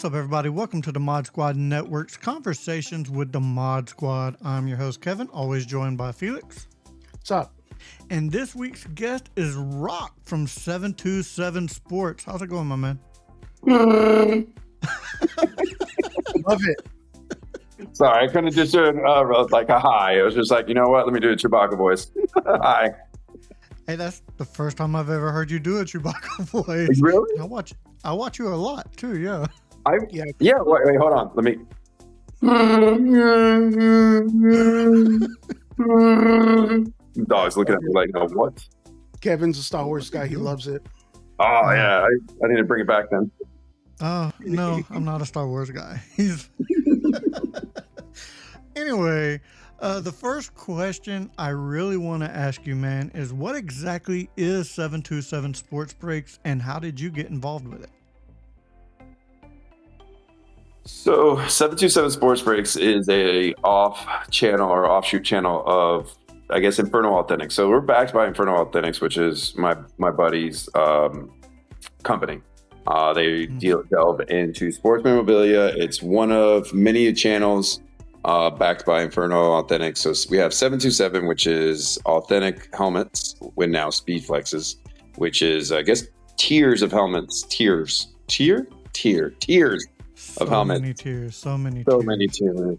What's up, everybody? Welcome to the Mod Squad Network's Conversations with the Mod Squad. I'm your host, Kevin, always joined by Felix. What's up? And this week's guest is Rock from 727 Sports. How's it going, my man? Love it. Sorry, I couldn't just do it like a hi. It was just like, you know what? Let me do a Chewbacca voice. Hi. Hey, that's the first time I've ever heard you do a Chewbacca voice. Really? I watch you a lot too. Yeah. Yeah. Wait, hold on. Let me. Dog's looking at me like, no, what? Kevin's a Star Wars guy. He loves it. Oh yeah, I need to bring it back then. Oh no, I'm not a Star Wars guy. Anyway, the first question I really want to ask you, man, is what exactly is 727 Sports Breaks, and how did you get involved with it? So 727 Sports Breaks is a off-channel or offshoot channel of, I guess, Inferno Authentics. So we're backed by Inferno Authentics, which is my buddy's company. They delve into sports memorabilia. It's one of many channels backed by Inferno Authentics. So we have 727, which is authentic helmets with now speed flexes, which is, I guess, tiers of helmets. Tiers of helmets. So many tiers.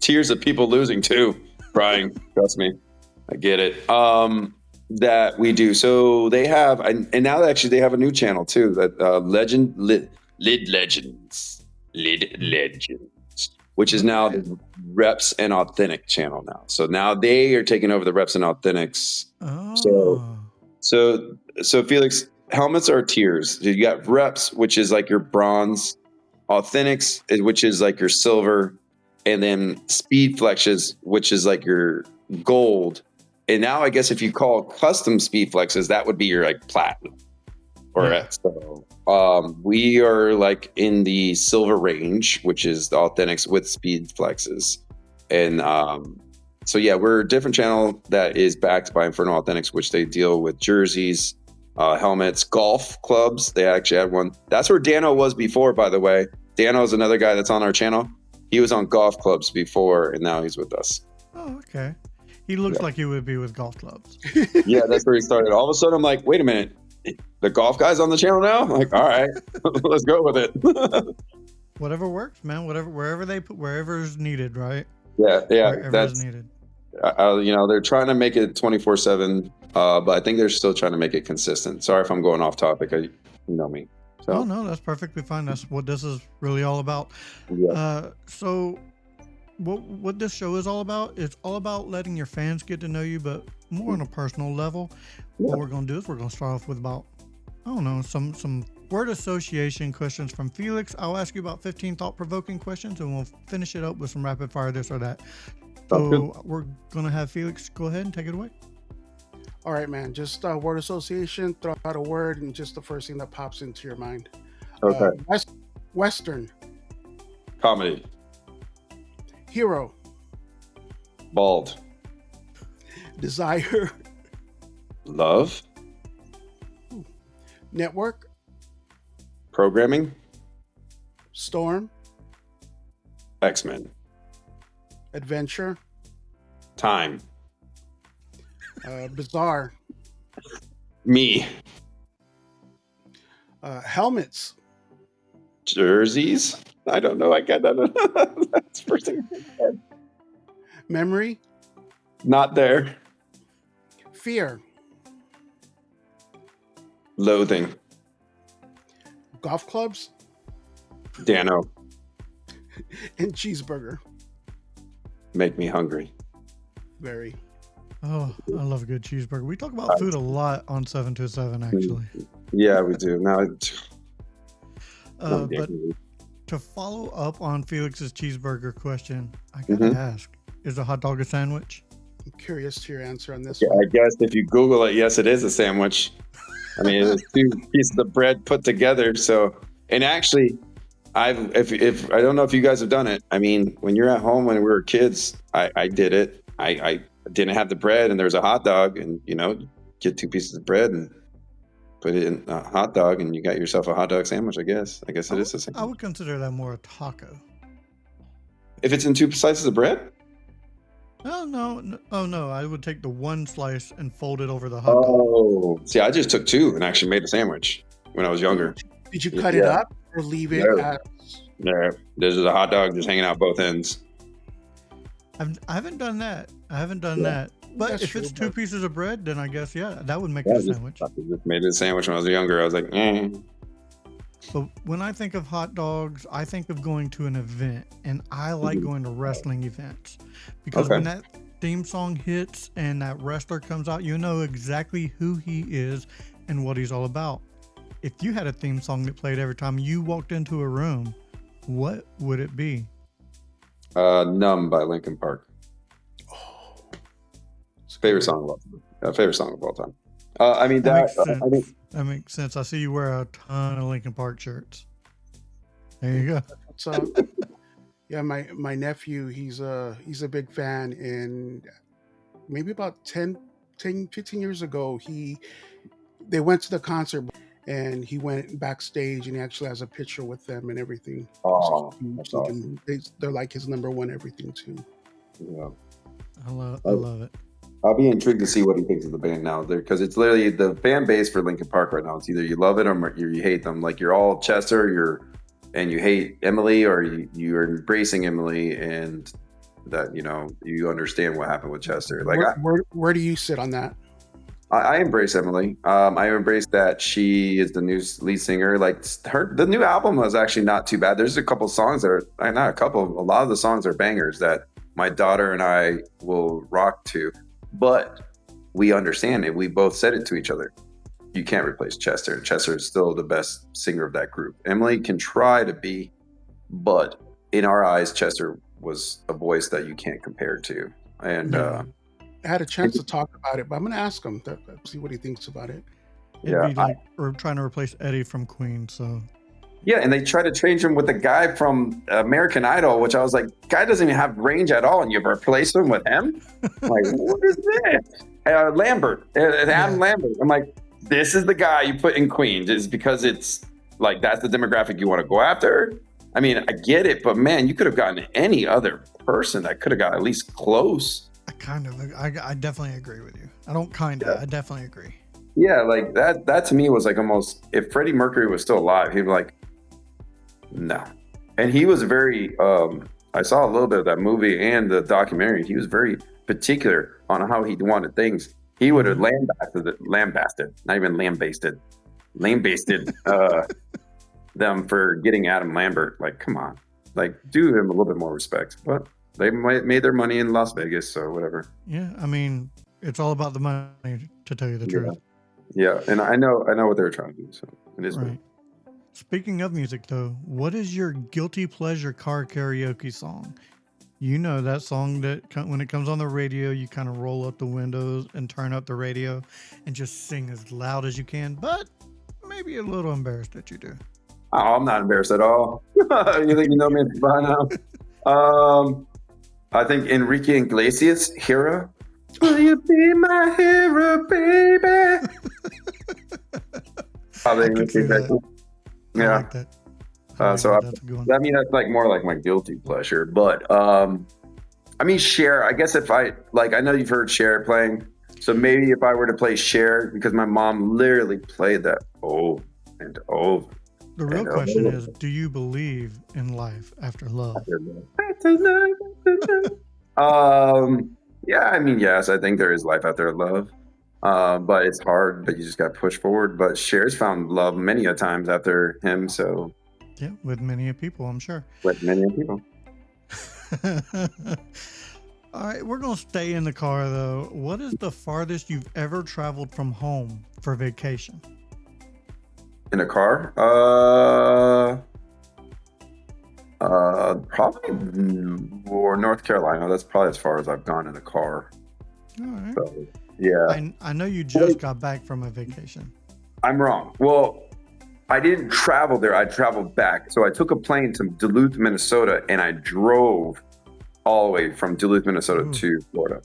Tiers of people losing too. Brian, trust me, I get it. That we do. So they have, and now actually they have a new channel too. That Lid Legends, which is now the Reps and Authentic channel now. So now they are taking over the Reps and Authentics. Oh. So Felix, helmets are tiers. You got Reps, which is like your bronze, Authentics, which is like your silver, and then Speed Flexes, which is like your gold. And now I guess if you call custom Speed Flexes, that would be your like platinum. So we are like in the silver range, which is the Authentics with Speed Flexes. And so yeah, we're a different channel that is backed by Inferno Authentics, which they deal with jerseys, helmets, golf clubs. They actually had one. That's where Dano was before, by the way. Dano is another guy that's on our channel. He was on golf clubs before, and now he's with us. Oh, okay. He looks like he would be with golf clubs. Yeah, that's where he started. All of a sudden, I'm like, wait a minute. The golf guy's on the channel now? I'm like, all right, let's go with it. Whatever works, man. Wherever's needed, right? Yeah. Wherever's needed. They're trying to make it 24/7, but I think they're still trying to make it consistent. Sorry if I'm going off topic. You know me. So. Oh no, that's perfectly fine. That's what this is really all about. Yeah. So what this show is all about, it's all about letting your fans get to know you, but more on a personal level. Yeah. What we're going to do is we're going to start off with about, I don't know, some word association questions from Felix. I'll ask you about 15 thought-provoking questions, and we'll finish it up with some rapid fire this or that. So we're going to have Felix go ahead and take it away. All right, man. Just word association, throw out a word, and just the first thing that pops into your mind. Okay. Western. Comedy. Hero. Bald. Desire. Love. Network. Programming. Storm. X-Men. Adventure. Time. Bizarre. Me. Helmets. Jerseys. I don't know. I got that. That's the first thing. Memory. Not there. Fear. Loathing. Golf clubs. Dano. And cheeseburger. Make me hungry. Very. Oh, I love a good cheeseburger. We talk about food a lot on 727, actually. Yeah, we do. Now, but to follow up on Felix's cheeseburger question, I gotta ask, is a hot dog a sandwich? I'm curious to your answer on this. Yeah, I guess if you Google it, yes, it is a sandwich. I mean, it's two pieces of bread put together. So, and actually, if I don't know if you guys have done it. I mean, when you're at home when we were kids, I did it. I didn't have the bread, and there was a hot dog, and get 2 pieces of bread and put it in a hot dog, and you got yourself a hot dog sandwich. I guess it is the same. I would consider that more a taco. If it's in 2 slices of bread. No, I would take the one slice and fold it over the hot dog. Oh, see, I just took 2 and actually made a sandwich when I was younger. Did you cut it up or leave it as? Yeah, there's a hot dog just hanging out both ends. I haven't done that. But That's if true, it's 2 but- pieces of bread, then I guess that would make it a sandwich. I just made it a sandwich when I was younger. I was like, But when I think of hot dogs, I think of going to an event, and I like going to wrestling events because when that theme song hits and that wrestler comes out, you know exactly who he is and what he's all about. If you had a theme song that played every time you walked into a room, what would it be? Numb by Linkin Park. Favorite song of all time. Favorite song of all time. I mean, That makes sense. That makes sense. I see you wear a ton of Linkin Park shirts. There you go. What's up? Yeah, my nephew, he's a big fan, and maybe about 10, 15 years ago, they went to the concert, and he went backstage, and he actually has a picture with them and everything. Oh, So that's awesome. they're like his number one everything too. Yeah. I love it. I'll be intrigued to see what he thinks of the band now, because it's literally the fan base for Linkin Park right now. It's either you love it or you hate them. Like you're all Chester, and you hate Emily, or you're embracing Emily, and that you understand what happened with Chester. Like where do you sit on that? I embrace Emily. I embrace that she is the new lead singer. Like the new album was actually not too bad. There's a couple songs that are not a couple. A lot of the songs are bangers that my daughter and I will rock to. But we understand it. We both said it to each other. You can't replace Chester. Chester is still the best singer of that group. Emily can try to be, but in our eyes, Chester was a voice that you can't compare to. And I had a chance to talk about it, but I'm going to ask him to see what he thinks about it. It'd be like we're trying to replace Eddie from Queen. So yeah, and they try to change him with a guy from American Idol, which I was like, guy doesn't even have range at all, and you've replaced him with him? Like, what is this? Lambert, Adam Lambert. I'm like, this is the guy you put in Queen, just because it's like that's the demographic you want to go after. I mean, I get it, but man, you could have gotten any other person that could have got at least close. I definitely agree with you. I definitely agree. Yeah, like that to me was like almost, if Freddie Mercury was still alive, he'd be like, no. And he was very, I saw a little bit of that movie and the documentary. He was very particular on how he wanted things. He would have lambasted them for getting Adam Lambert. Like, come on, like do him a little bit more respect. But they made their money in Las Vegas, so whatever. Yeah, I mean, it's all about the money, to tell you the truth. Yeah, and I know what they were trying to do. So it is right. Speaking of music, though, what is your guilty pleasure car karaoke song? You know that song that when it comes on the radio, you kind of roll up the windows and turn up the radio and just sing as loud as you can, but maybe a little embarrassed that you do. Oh, I'm not embarrassed at all. You think you know me by now? I think Enrique Iglesias, Hero. Will you be my hero, baby? I can see that. Yeah. I like that. That's like more like my guilty pleasure. But I mean, Cher, I guess if I know you've heard Cher playing. So maybe if I were to play Cher, because my mom literally played that over and over. The real question is, do you believe in life after love? Yeah, I mean, yes, I think there is life after love. But it's hard, but you just got to push forward. But Cher's found love many a times after him, so. Yeah, with many people, I'm sure. With many people. All right, we're going to stay in the car, though. What is the farthest you've ever traveled from home for vacation? In a car? Probably North Carolina. That's probably as far as I've gone in a car. All right. So, yeah. I know you just got back from a vacation. I'm wrong. Well, I didn't travel there. I traveled back. So I took a plane to Duluth, Minnesota, and I drove all the way from Duluth, Minnesota to Florida.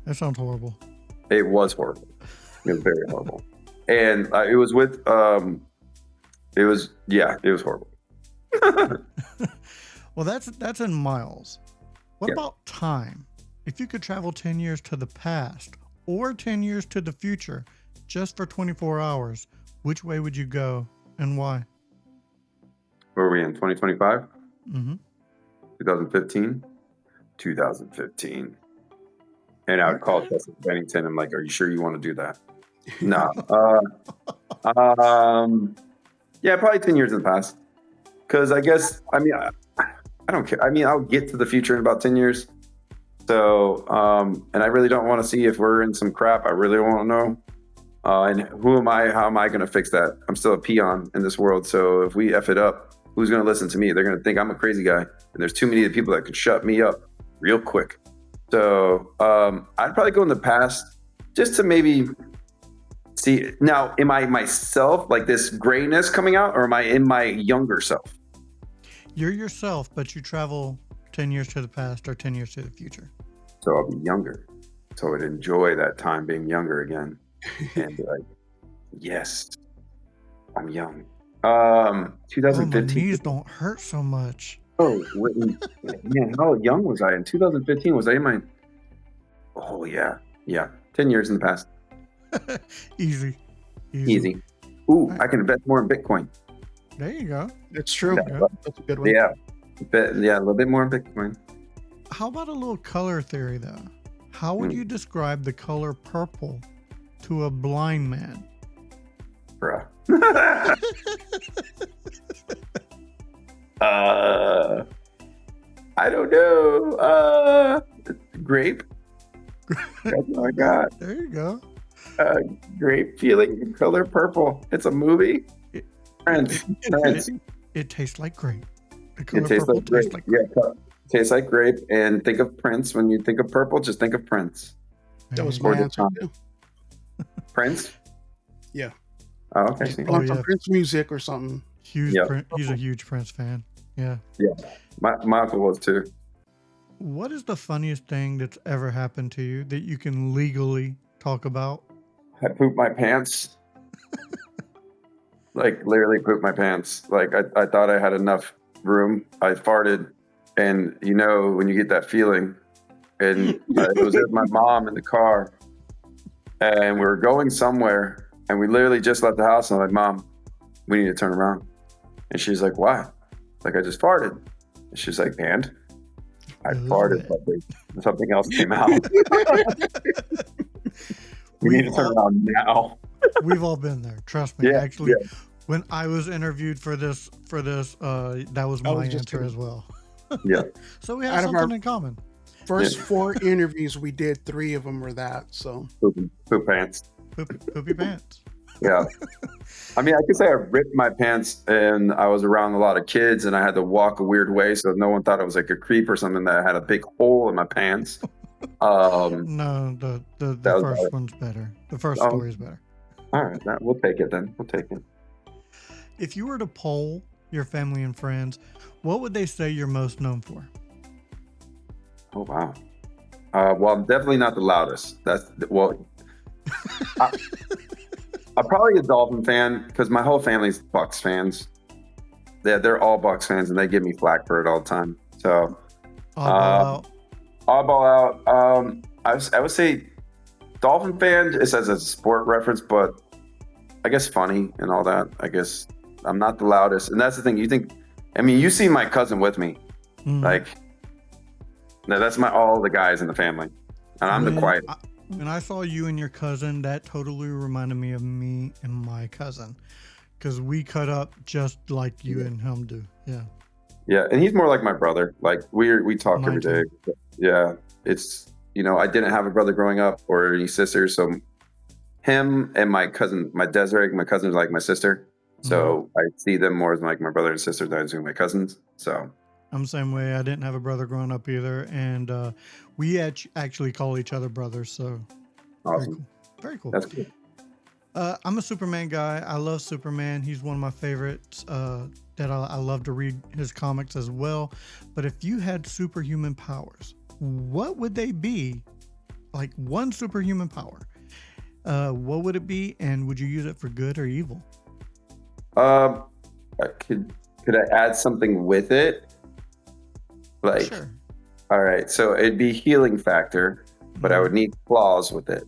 That sounds horrible. It was horrible. It was very horrible. And it was with it was horrible. Well, that's in miles. What Yeah. about time? If you could travel 10 years to the past or 10 years to the future just for 24 hours, which way would you go and why? Where are we in 2025? Mm-hmm. 2015? 2015. And I would call Chester Bennington. I'm like, are you sure you want to do that? No. Yeah, probably 10 years in the past. Because I guess, I mean, I don't care. I mean, I'll get to the future in about 10 years. So, and I really don't want to see if we're in some crap. I really want to know. And who am I? How am I going to fix that? I'm still a peon in this world. So if we F it up, who's going to listen to me? They're going to think I'm a crazy guy. And there's too many people that could shut me up real quick. So I'd probably go in the past just to maybe see. Now, am I myself, like this grayness coming out, or am I in my younger self? You're yourself, but you travel 10 years to the past or 10 years to the future. So I'll be younger. So I'd enjoy that time being younger again. And be like, yes, I'm young. Oh, my 2015. knees don't hurt so much. Oh, man, how young was I in 2015? Was I in my? Oh yeah, 10 years in the past. Easy. Easy. Ooh, I can invest more in Bitcoin. There you go. It's true. Yeah. That's a good one. Yeah, a little bit more in Bitcoin. How about a little color theory though? How would you describe the color purple to a blind man? Bruh. I don't know. Grape. That's all I got. There you go. Grape feeling, color purple. It's a movie. Prince. It tastes like grape. The color It tastes purple like grape. tastes like grape. Yeah, tastes like grape. And think of Prince. When you think of purple, just think of Prince. That was There my you answer too. Prince? Yeah. Oh, okay. See. Oh, Like yeah. some Prince music or something. Huge Yeah. He's a huge Prince fan. Yeah. My uncle was too. What is the funniest thing that's ever happened to you that you can legally talk about? I pooped my pants. Like literally pooped my pants. Like I thought I had enough room. I farted, and you know when you get that feeling. And it was with my mom in the car, and we were going somewhere, and we literally just left the house. And I'm like, Mom, we need to turn around. And she's like, why? Like, I just farted. And she's like, and? I farted, but something else came out. We need to turn around now. We've all been there. Trust me. Yeah, Actually, when I was interviewed for this, that was my answer as well. Yeah. So we have something in common. First 4 interviews we did, 3 of them were that. So Poop pants. Poopy pants. Yeah. I mean, I could say I ripped my pants, and I was around a lot of kids, and I had to walk a weird way, so no one thought I was like a creep or something, that I had a big hole in my pants. No, the first one's better. The first story is better. All right, we'll take it then. We'll take it. If you were to poll your family and friends, what would they say you're most known for? Oh, wow. Well, I'm definitely not the loudest. I'm probably a Dolphin fan because my whole family's Bucks fans. They're all Bucks fans, and they give me flack for it all the time. So, oddball out. I would say Dolphin fan just as a sport reference, but I guess funny and all that. I guess I'm not the loudest, and that's the thing. You see my cousin with me, like. No, that's all the guys in the family, and I'm the quiet. When I saw you and your cousin, that totally reminded me of me and my cousin, because we cut up just like you and him do. Yeah. Yeah, and he's more like my brother. Like we talk Mine every day. Yeah, it's I didn't have a brother growing up or any sisters, so him and my cousin, my Desiree, my cousin's like my sister. So I see them more as like my brother and sister than I do my cousins. So. I'm the same way. I didn't have a brother growing up either, and we actually call each other brothers. So Awesome. Very cool. That's cool. I'm a Superman guy. I love Superman. He's one of my favorites. That I love to read his comics as well. But if you had superhuman powers, what would they be? Like one superhuman power What would it be, and would you use it for good or evil? Um, could I add something with it? Like, Sure. all right, so it'd be healing factor, but I would need claws with it.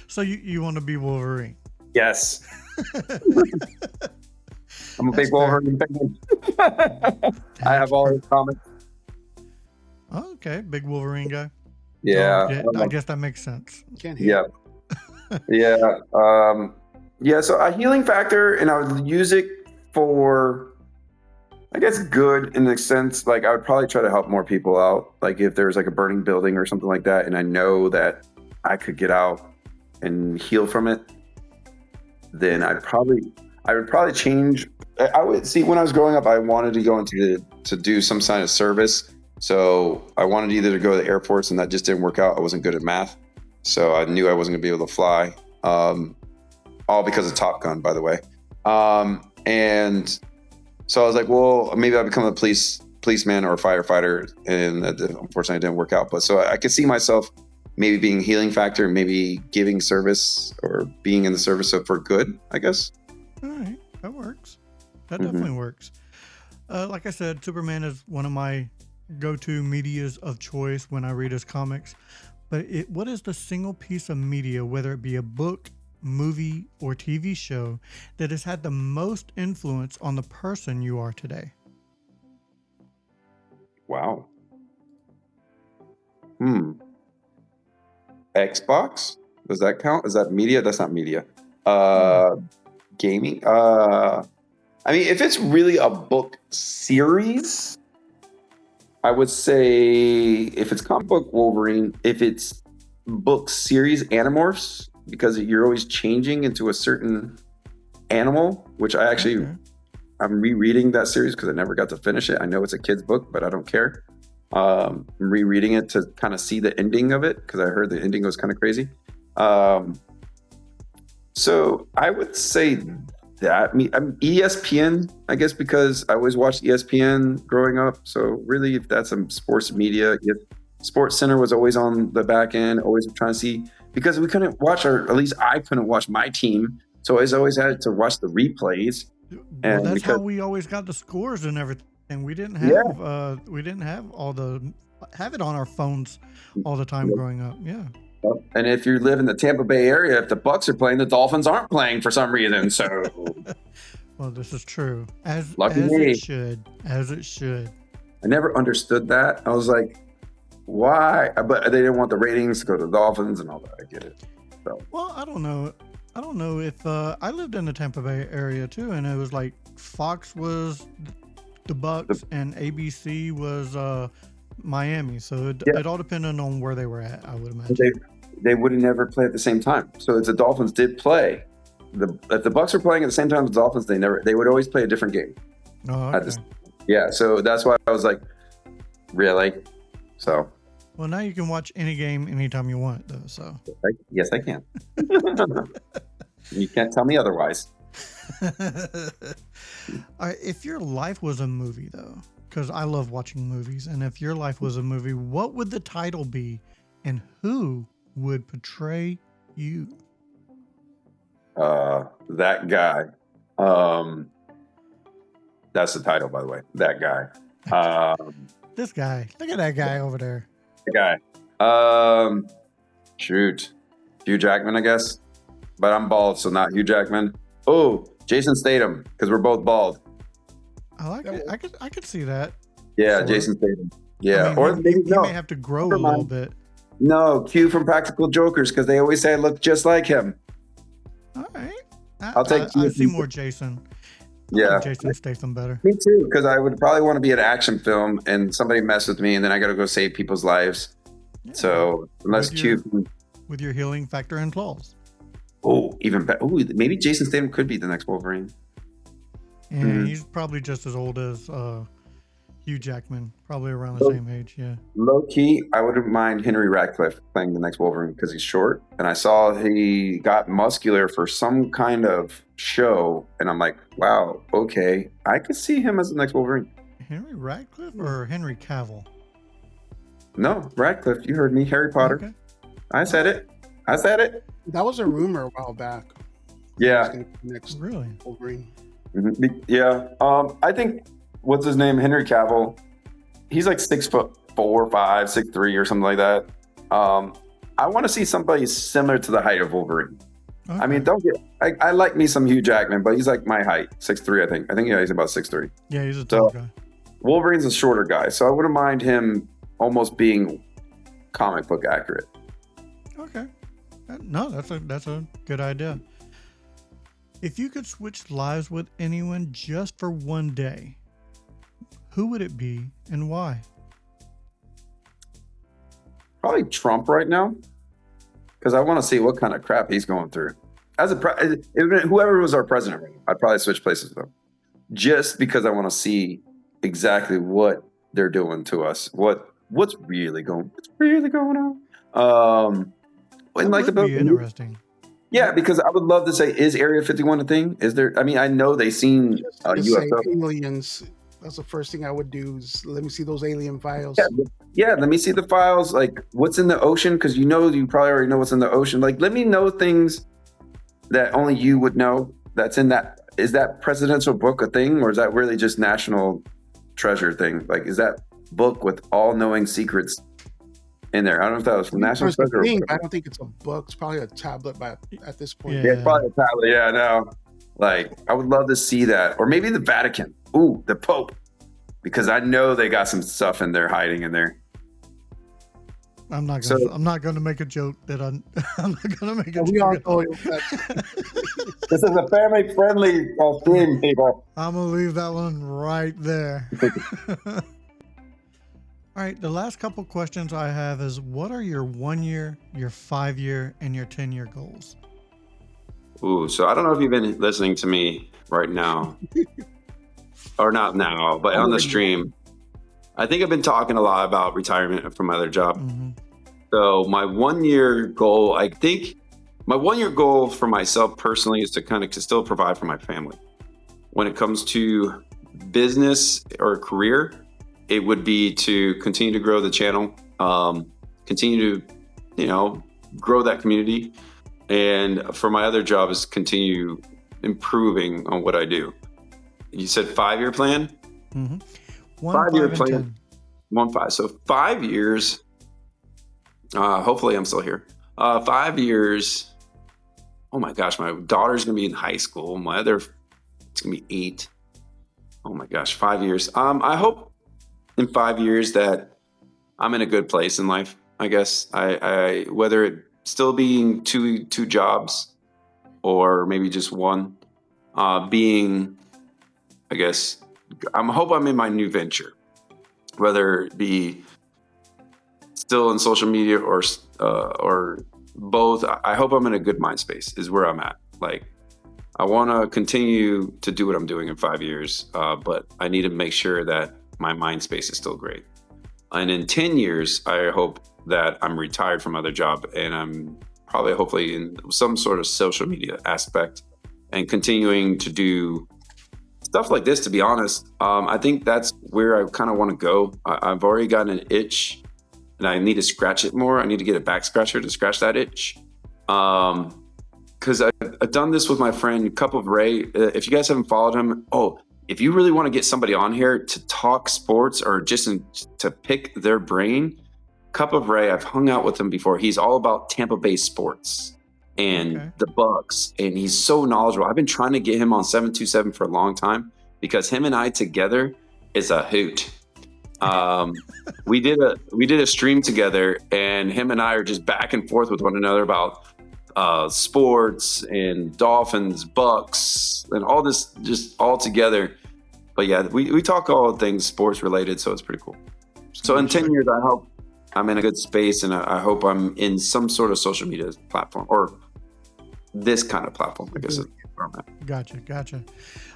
So you want to be Wolverine? Yes. I'm a That's big Wolverine fan. I have all his comics. Oh, okay, big Wolverine guy. Yeah. So, I guess that makes sense. Can't hit. Yeah. Yeah. Yeah. So a healing factor, and I would use it for, I guess, good in the sense, like I would probably try to help more people out. Like if there's like a burning building or something like that, and I know that I could get out and heal from it, then I would probably change. I would see when I was growing up, I wanted to go to do some kind of service. So I wanted either to go to the Air Force, and that just didn't work out. I wasn't good at math, so I knew I wasn't gonna be able to fly. All because of Top Gun, by the way. And so I was like, well, maybe I'll become a policeman or a firefighter, and that unfortunately didn't work out. But so I could see myself maybe being healing factor, and maybe giving service or being in the service for good, I guess. All right, that works. That definitely works. Like I said, Superman is one of my go-to medias of choice when I read his comics. But what is the single piece of media, whether it be a book, movie, or TV show, that has had the most influence on the person you are today? Wow. Xbox? Does that count? Is that media? That's not media. Gaming? I mean, if it's really a book series, I would say if it's comic book, Wolverine. If it's book series, Animorphs, because you're always changing into a certain animal, which I actually, I'm rereading that series because I never got to finish it. I know it's a kid's book, but I don't care. I'm rereading it to kind of see the ending of it because I heard the ending was kind of crazy. So I would say that I'm ESPN, I guess, because I always watched ESPN growing up. So really, if that's some sports media, if Sports Center was always on the back end, always trying to see, because we couldn't watch at least I couldn't watch my team. So I always had to watch the replays. Well, that's how we always got the scores and everything. We didn't have have it on our phones all the time growing up. Yeah. And if you live in the Tampa Bay area, if the Bucks are playing, the Dolphins aren't playing for some reason. So, well, this is true. As me. it should. I never understood that. I was like, why? But they didn't want the ratings to go to the Dolphins and all that. I get it. So. Well, I don't know if I lived in the Tampa Bay area too, and it was like Fox was the Bucks and ABC was Miami. So it all depended on where they were at, I would imagine. They would have never play at the same time. So if the Dolphins did play, if the Bucks were playing at the same time as the Dolphins, they would always play a different game. Oh, okay. Yeah, so that's why I was like, really? So. Well, now you can watch any game anytime you want, though. So. Yes, I can. You can't tell me otherwise. All right, if your life was a movie, though, because I love watching movies, and if your life was a movie, what would the title be, and who would portray you? That guy. That's the title, by the way. That guy. This guy. Look at that guy over there. The guy. Shoot. Hugh Jackman, I guess. But I'm bald, so not Hugh Jackman. Oh, Jason Statham, because we're both bald. I like it. I could see that. Yeah, Jason Statham. Yeah, I mean, he may have to grow a little bit. No, Q from Practical Jokers, because they always say I look just like him. All right. I'll take I see more Jason. I like Jason Statham better. Me too, because I would probably want to be an action film and somebody mess with me, and then I got to go save people's lives. Yeah. So unless Q with your healing factor and claws. Oh, even better. Oh, maybe Jason Statham could be the next Wolverine. And he's probably just as old as Hugh Jackman, probably around the same age. Yeah. Low key, I wouldn't mind Henry Radcliffe playing the next Wolverine because he's short, and I saw he got muscular for some kind of show, and I'm like, wow, okay, I could see him as the next Wolverine. Henry Radcliffe or Henry Cavill? No, Radcliffe. You heard me. Harry Potter. Okay. I said it. I said it. That was a rumor a while back. He was Yeah. gonna be next Really? Wolverine. Yeah. I think what's his name? Henry Cavill. He's like 6'4", 5, 6'3", or something like that. I want to see somebody similar to the height of Wolverine. Okay. I mean, I like me some Hugh Jackman, but he's like my height, 6'3", I think. Yeah, he's about 6'3". Yeah, he's a tall guy. Wolverine's a shorter guy, so I wouldn't mind him almost being comic book accurate. Okay. No, that's a good idea. If you could switch lives with anyone just for one day, who would it be and why? Probably Trump right now, because I want to see what kind of crap he's going through. Whoever was our president right now, I'd probably switch places with them, just because I want to see exactly what they're doing to us. What's really going on? That Like would be interesting. Yeah, because I would love to say, is Area 51 a thing? Is there? I mean, I know they seen Just say UFO. aliens. That's the first thing I would do. Is let me see those alien files. Yeah, let me see the files. Like, what's in the ocean? Because you probably already know what's in the ocean. Like, let me know things that only you would know. That's in that. Is that presidential book a thing, or is that really just national treasure thing? Like, is that book with all-knowing secrets in there? I don't know if that was from National Treasure. I don't think it's a book. It's probably a tablet at this point. Yeah, it's probably a tablet. Yeah, I know. Like, I would love to see that. Or maybe the Vatican. Ooh, the Pope. Because I know they got some stuff in there hiding in there. I'm not gonna make a joke that I'm not gonna make a joke. We are going. This is a family-friendly stream, people. I'm gonna leave that one right there. All right, the last couple questions I have is, what are your 1 year, your 5 year, and your 10-year goals? Ooh, so I don't know if you've been listening to me right now, or not now, but on the stream. I think I've been talking a lot about retirement from my other job. Mm-hmm. So my 1 year goal, I think my 1 year goal for myself personally is to kind of still provide for my family. When it comes to business or career, it would be to continue to grow the channel, continue to, grow that community. And for my other job is continue improving on what I do. You said 5 year plan? Mm-hmm. 5 year plan. 1 5. So 5 years. Hopefully I'm still here. 5 years. Oh my gosh, my daughter's gonna be in high school. It's gonna be 8. Oh my gosh, 5 years. I hope in 5 years that I'm in a good place in life. I guess I whether it still being two jobs or maybe just one, being, I guess, I hope I'm in my new venture, whether it be still in social media or both. I hope I'm in a good mind space is where I'm at. Like, I want to continue to do what I'm doing in 5 years, but I need to make sure that my mind space is still great. And in 10 years, I hope that I'm retired from other job and I'm probably hopefully in some sort of social media aspect and continuing to do stuff like this, to be honest. I think that's where I kind of want to go. I've already gotten an itch and I need to scratch it more. I need to get a back scratcher to scratch that itch. Because I've done this with my friend Cup of Ray. If you guys haven't followed him, if you really want to get somebody on here to talk sports or just to pick their brain, Cup of Ray, I've hung out with him before. He's all about Tampa Bay sports and the Bucks, and he's so knowledgeable. I've been trying to get him on 727 for a long time because him and I together is a hoot. We did a stream together, and him and I are just back and forth with one another about sports and Dolphins, Bucks, and all this just all together. But yeah, we talk all things sports related, so it's pretty cool. So in 10 years, I hope I'm in a good space, and I hope I'm in some sort of social media platform or this kind of platform, I guess is where I'm at. Gotcha.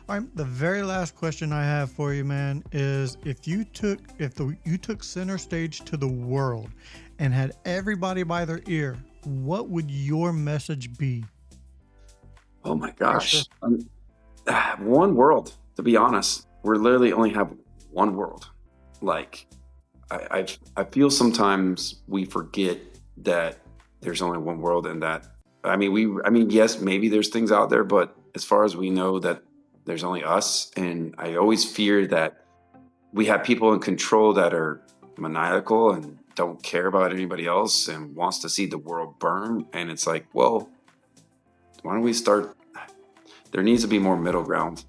All right, the very last question I have for you, man, is if you took center stage to the world and had everybody by their ear, what would your message be? Oh my gosh. One world, to be honest. We literally only have one world. Like, I feel sometimes we forget that there's only one world, and that I mean, yes, maybe there's things out there, but as far as we know, that there's only us. And I always fear that we have people in control that are maniacal and don't care about anybody else and wants to see the world burn. And it's like, well, why don't we start? There needs to be more middle ground,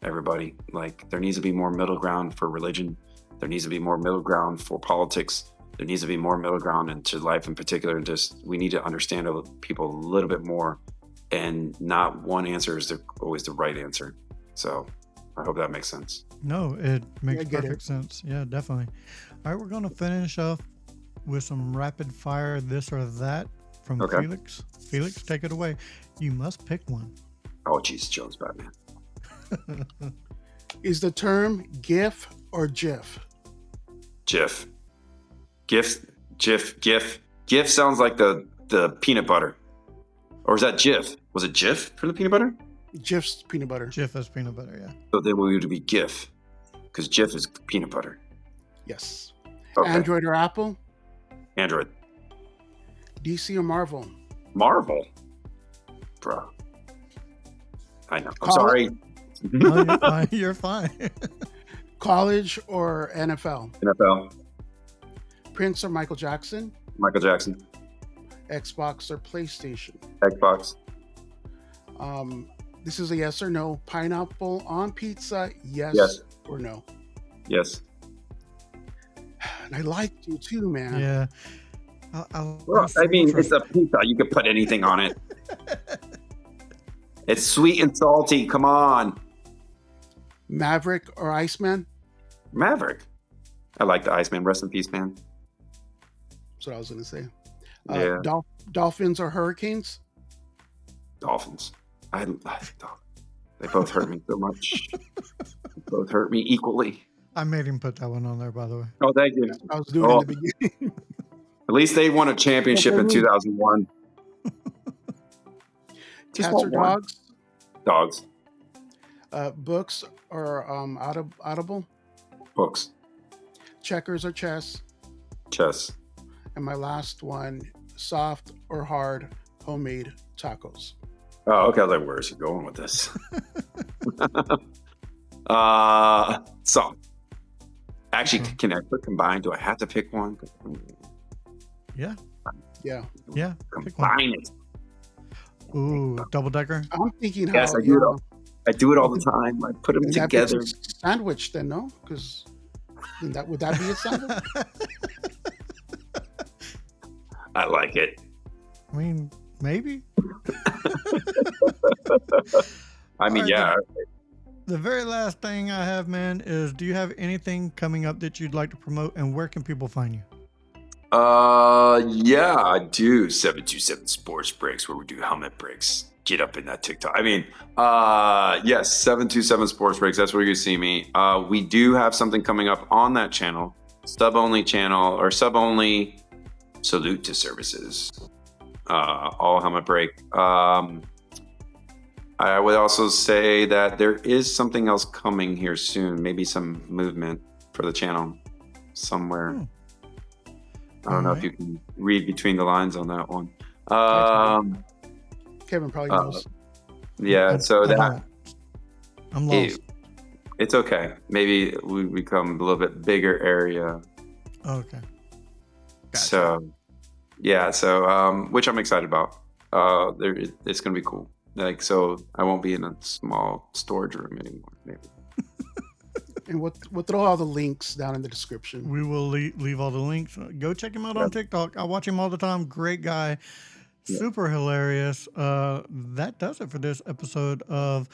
everybody. Like, there needs to be more middle ground for religion. There needs to be more middle ground for politics. There needs to be more middle ground into life in particular. Just, we need to understand people a little bit more, and not one answer is always the right answer. So I hope that makes sense. No, it makes I get perfect it. sense. Yeah, definitely. All right, we're going to finish off with some rapid fire this or that from Okay. Felix. Felix, take it away. You must pick one. Oh, Jesus Jones, Batman. Is the term GIF or GIF? GIF. GIF sounds like the peanut butter. Or is that Jif? Was it Jif for the peanut butter? GIF's peanut butter. Jif is peanut butter, yeah. So then we would be GIF, because Jif is peanut butter. Yes. Okay. Android or Apple? Android. DC or Marvel? Marvel. Bro. I know. I'm Call sorry. No, you're fine. You're fine. College or NFL? NFL. Prince or Michael Jackson? Michael Jackson. Xbox or PlayStation? Xbox. This is a yes or no. Pineapple on pizza, yes, Yes. or no? Yes. And I liked you too, man. Yeah. Well, I mean, it's a pizza. You could put anything on it. It's sweet and salty. Come on. Maverick or Iceman? Maverick. I like the Iceman. Rest in peace, man. That's what I was going to say. Yeah. Dolphins or Hurricanes? Dolphins. They both hurt me so much. They both hurt me equally. I made him put that one on there, by the way. Oh, thank you. I was doing it in the beginning. At least they won a championship in 2001. Just Cats want or one. dogs? Dogs. Books or Audible? Books. Checkers or chess? Chess. And my last one, soft or hard homemade tacos? Oh, okay. I was like, where is he going with this? Soft. Actually, can I put combined? Do I have to pick one? Yeah. Yeah. Yeah. Pick one. Combine it. Ooh, double decker. I'm thinking Yes, how, I do it all. I do it all the time. I put them and that makes together. a sandwich then, no? Because would that be a sandwich? I like it. I mean, maybe. I mean, All right, yeah. The very last thing I have, man, is do you have anything coming up that you'd like to promote, and where can people find you? Yeah, I do 727 Sports Breaks, where we do helmet breaks. Get up in that TikTok. I mean, yes, 727 Sports Breaks. That's where you see me. We do have something coming up on that channel, sub-only channel, or sub-only salute to services. All helmet break. I would also say that there is something else coming here soon. Maybe some movement for the channel somewhere. I don't know if you can read between the lines on that one. Kevin probably knows. Yeah, so that I'm lost. it's okay. Maybe we become a little bit bigger area. Okay. Gotcha. So yeah, so which I'm excited about. It's gonna be cool. Like, so I won't be in a small storage room anymore. Maybe. And we'll throw all the links down in the description. We will leave all the links. Go check him out on TikTok. I watch him all the time. Great guy. Super hilarious. That does it for this episode of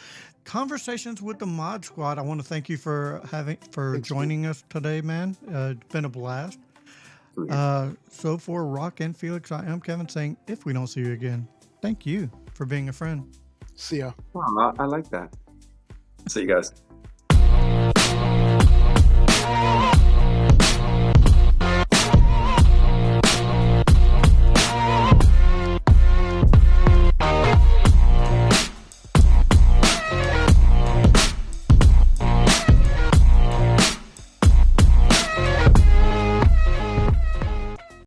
Conversations with the Mod Squad. I want to thank you for joining us today, man. It's been a blast. So for Rock and Felix, I am Kevin saying, if we don't see you again, thank you for being a friend. See ya. Oh, I like that. See you guys.